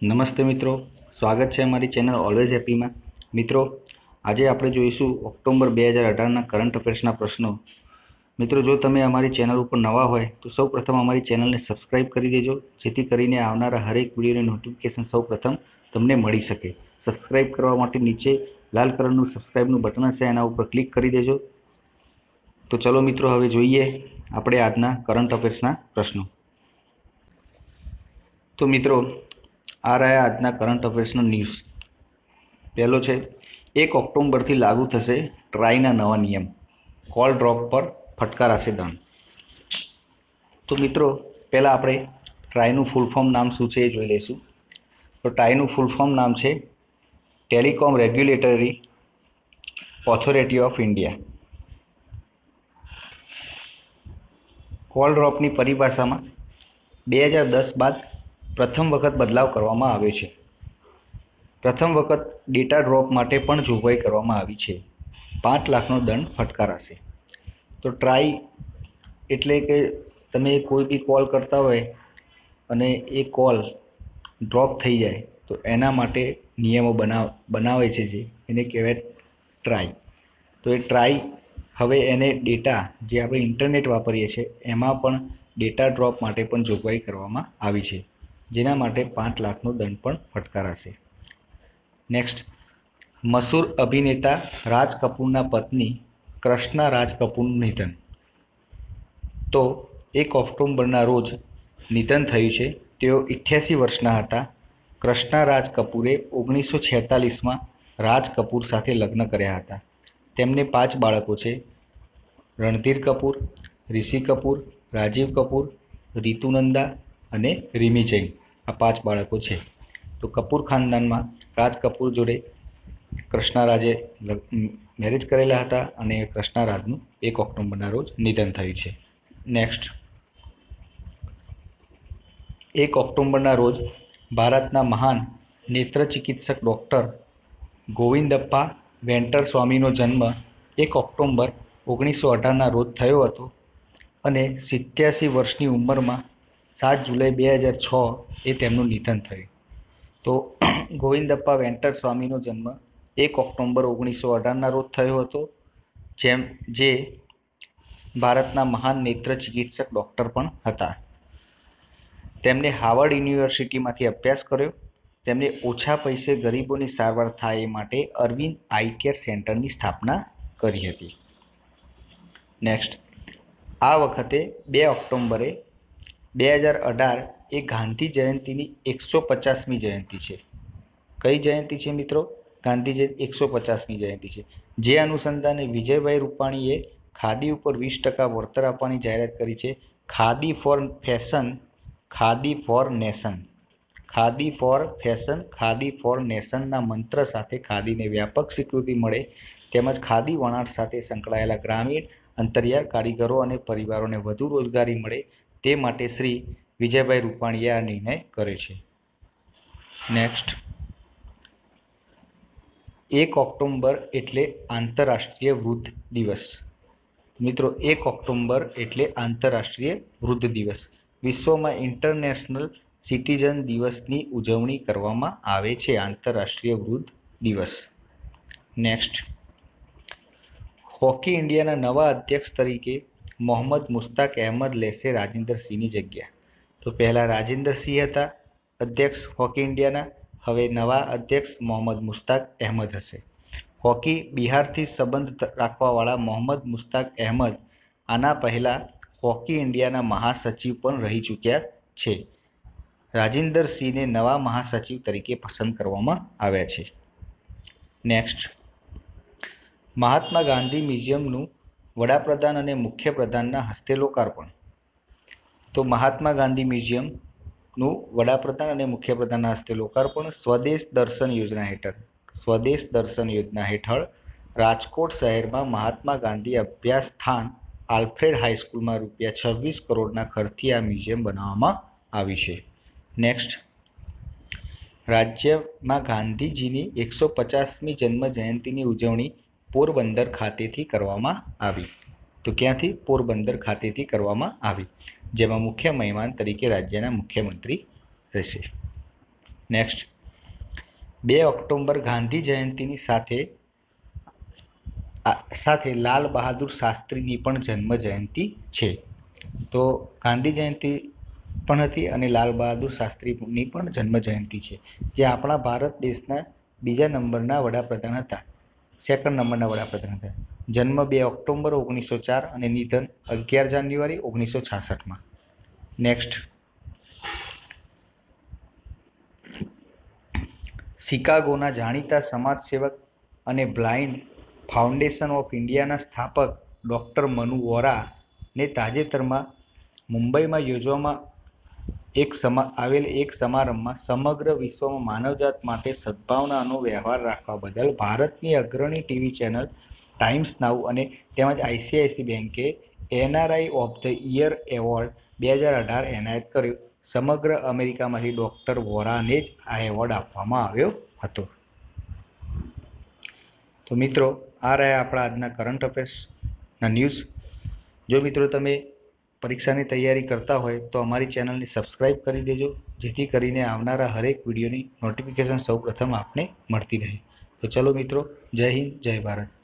નમસ્તે મિત્રો, સ્વાગત છે અમારી ચેનલ ઓલવેઝ હેપીમાં। મિત્રો, આજે આપણે જોઈશું ઓક્ટોબર 2018ના કરંટ અફેર્સના પ્રશ્નો। મિત્રો, જો તમે અમારી ચેનલ ઉપર નવા હોય તો સૌપ્રથમ અમારી ચેનલને સબસ્ક્રાઇબ કરી દેજો, જેથી કરીને આવનારા હરેક વિડીયોની નોટિફિકેશન સૌપ્રથમ તમને મળી શકે। સબસ્ક્રાઇબ કરવા માટે નીચે લાલ કલરનું સબસ્ક્રાઇબનું બટન હશે, એના ઉપર ક્લિક કરી દેજો। તો ચલો મિત્રો, હવે જોઈએ આપણે આજના કરંટ અફેર્સના પ્રશ્નો। તો મિત્રો, આ રહ્યા આજના કરંટ અફેર્સનો ન્યૂઝ। પહેલો છે, 1 ઓક્ટોબરથી લાગુ થશે ટ્રાઈના નવા નિયમ, કોલ ડ્રોપ પર ફટકારાશે દંડ। તો મિત્રો, પહેલાં આપણે ટ્રાઈનું ફૂલ ફોર્મ નામ શું છે એ જોઈ લઈશું। તો ટ્રાઈનું ફૂલ ફોર્મ નામ છે telecom regulatory authority of India. Call ડ્રોપની પરિભાષામાં 2010 બાદ પ્રથમ વખત બદલાવ કરવામાં આવ્યો છે। પ્રથમ વખત ડેટા ડ્રોપ માટે પણ જોગવાઈ કરવામાં આવી છે। 5 લાખનો દંડ ફટકારાશે। તો ટ્રાઈ એટલે કે તમે કોઈ બી કોલ કરતા હોય અને એ કોલ ડ્રોપ થઈ જાય તો એના માટે નિયમો બનાવે છે, જે એને કહેવાય ટ્રાઈ। તો એ ટ્રાઈ હવે એને ડેટા જે આપણે ઇન્ટરનેટ વાપરીએ છીએ એમાં પણ ડેટા ડ્રોપ માટે પણ જોગવાઈ કરવામાં આવી છે, જેના માટે 5 લાખનો દંડ પણ ફટકારાશે। નેક્સ્ટ, મશહૂર અભિનેતા રાજ કપૂરના પત્ની કૃષ્ણા રાજ કપૂરનું નિધન। તો 1 ઓક્ટોબરના રોજ નિધન થયું છે। તેઓ 88 વર્ષના હતા। કૃષ્ણા રાજ કપૂરે 1946માં રાજ કપૂર સાથે લગ્ન કર્યા હતા। તેમને 5 બાળકો છે: રણધીર કપૂર, ઋષિ કપૂર, રાજીવ કપૂર, રીતુનંદા અને રીમી જૈન। આ 5 બાળકો છે। તો કપૂર ખાનદાનમાં રાજ કપૂર જોડે કૃષ્ણા રાજે મેરેજ કરેલા હતા અને કૃષ્ણા રાજનું 1 ઓક્ટોબરના રોજ નિધન થયું છે। નેક્સ્ટ, 1 ઓક્ટોબરના રોજ ભારતના મહાન નેત્ર ચિકિત્સક ડૉક્ટર ગોવિંદપ્પા વેંકટર સ્વામીનો જન્મ 1 ઓક્ટોબર 1918ના રોજ થયો હતો અને 87 વર્ષની ઉંમરમાં 7 જુલાઈ 2006 એ તેમનું નિધન થયું। તો ગોવિંદપ્પા વેંકટર સ્વામીનો જન્મ 1 ઓક્ટોબર 1918ના રોજ થયો હતો, જે ભારતના મહાન નેત્ર ચિકિત્સક ડૉક્ટર પણ હતા। તેમણે હાર્વર્ડ યુનિવર્સિટીમાંથી અભ્યાસ કર્યો। તેમણે ઓછા પૈસે ગરીબોની સારવાર થાય એ માટે અરવિંદ આઈ કેર સેન્ટરની સ્થાપના કરી હતી। નેક્સ્ટ, આ વખતે 2 ઓક્ટોબરે 2018 એ ગાંધી જયંતિની 150મી જયંતિ છે। કઈ જયંતિ છે મિત્રો? ગાંધી જયંતિ 150મી જયંતિ છે। જે અનુસંધાને વિજયભાઈ રૂપાણીએ ખાદી ઉપર 20% વળતર આપવાની જાહેરાત કરી છે। Khadi for fashion, khadi for nation. Khadi for fashion, khadi for નેશનના મંત્ર સાથે ખાદીને વ્યાપક સ્વીકૃતિ મળે, તેમજ ખાદી વણાટ સાથે સંકળાયેલા ગ્રામીણ અંતરિયાળ કારીગરો અને પરિવારોને વધુ રોજગારી મળે, તે માટે શ્રી વિજયભાઈ રૂપાણીએ આ નિર્ણય કર્યો છે। નેક્સ્ટ, 1 ઓક્ટોબર એટલે આંતરરાષ્ટ્રીય વૃદ્ધ દિવસ। મિત્રો, 1 ઓક્ટોબર એટલે આંતરરાષ્ટ્રીય વૃદ્ધ દિવસ। વિશ્વમાં ઇન્ટરનેશનલ સિટીઝન દિવસની ઉજવણી કરવામાં આવે છે, આંતરરાષ્ટ્રીય વૃદ્ધ દિવસ। નેક્સ્ટ, હોકી ઇન્ડિયાના નવા અધ્યક્ષ તરીકે મોહમ્મદ મુશ્તાક અહેમદ લેશે રાજેન્દ્ર સિંહની જગ્યા। તો પહેલાં રાજેન્દ્ર સિંહ હતા અધ્યક્ષ હોકી ઇન્ડિયાના, હવે નવા અધ્યક્ષ મોહમ્મદ મુશ્તાક અહેમદ હશે। હોકી બિહારથી સંબંધ રાખવાવાળા મોહમ્મદ મુશ્તાક અહેમદ આના પહેલાં હોકી ઇન્ડિયાના મહાસચિવ પણ રહી ચૂક્યા છે। રાજેન્દ્ર સિંહને નવા મહાસચિવ તરીકે પસંદ કરવામાં આવ્યા છે। નેક્સ્ટ, મહાત્મા ગાંધી મ્યુઝિયમનું વડાપ્રધાન અને મુખ્યપ્રધાનના હસ્તે લોકાર્પણ। તો મહાત્મા ગાંધી મ્યુઝિયમનું વડાપ્રધાન અને મુખ્યપ્રધાનના હસ્તે લોકાર્પણ સ્વદેશ દર્શન યોજના હેઠળ। સ્વદેશ દર્શન યોજના હેઠળ રાજકોટ શહેરમાં મહાત્મા ગાંધી અભ્યાસ સ્થાન આલ્ફ્રેડ હાઈસ્કૂલમાં ₹26 કરોડના ખર્ચથી આ મ્યુઝિયમ બનાવવામાં આવ્યું છે। નેક્સ્ટ, રાજ્યમાં ગાંધીજીની 150મી જન્મ જયંતિની ઉજવણી પોરબંદર ખાતેથી કરવામાં આવી। તો ક્યાંથી? પોરબંદર ખાતેથી કરવામાં આવી, જેમાં મુખ્ય મહેમાન તરીકે રાજ્યના મુખ્યમંત્રી રહેશે। નેક્સ્ટ 2 ઓક્ટોબર ગાંધી જયંતિની સાથે લાલ બહાદુર શાસ્ત્રીની પણ જન્મ જયંતિ છે. તો ગાંધી જયંતિ પણ હતી અને લાલ બહાદુર શાસ્ત્રીની પણ જન્મ જયંતિ છે, જે આપણા ભારત દેશના બીજા નંબરના વડાપ્રધાન હતા, સેકન્ડ નંબરના વડાપ્રધાન હતા. જન્મ 2 ઓક્ટોબર 1904 અને નિધન 11 જાન્યુઆરી 1966માં. નેક્સ્ટ શિકાગોના જાણીતા સમાજસેવક અને બ્લાઇન્ડ ફાઉન્ડેશન ઓફ ઇન્ડિયાના સ્થાપક ડૉક્ટર મનુ વોરાને તાજેતરમાં મુંબઈમાં યોજવામાં આવેલ એક સમારંભમાં સમગ્ર વિશ્વમાં માનવજાત માટે સદ્ભાવનાનો વ્યવહાર રાખવા બદલ ભારતની અગ્રણી ટીવી ચેનલ ટાઈમ્સ નાઉ અને તેમજ આઈસીઆઈસી બેન્કે NRI of the year award 2018 એનાયત કર્યો. સમગ્ર અમેરિકામાંથી ડૉક્ટર વોરાને જ આ એવોર્ડ આપવામાં આવ્યો હતો. તો મિત્રો, આ રહ્યા આપણા આજના કરંટ અફેર્સના ન્યૂઝ. જો મિત્રો તમે પરીક્ષાની તૈયારી કરતા હોય તો અમારી ચેનલને સબસ્ક્રાઈબ કરી દેજો, જેથી કરીને આવનારા હરેક વિડીયોની નોટિફિકેશન સૌપ્રથમ આપને મળતી રહે. તો ચલો મિત્રો, જય હિન્દ, જય ભારત.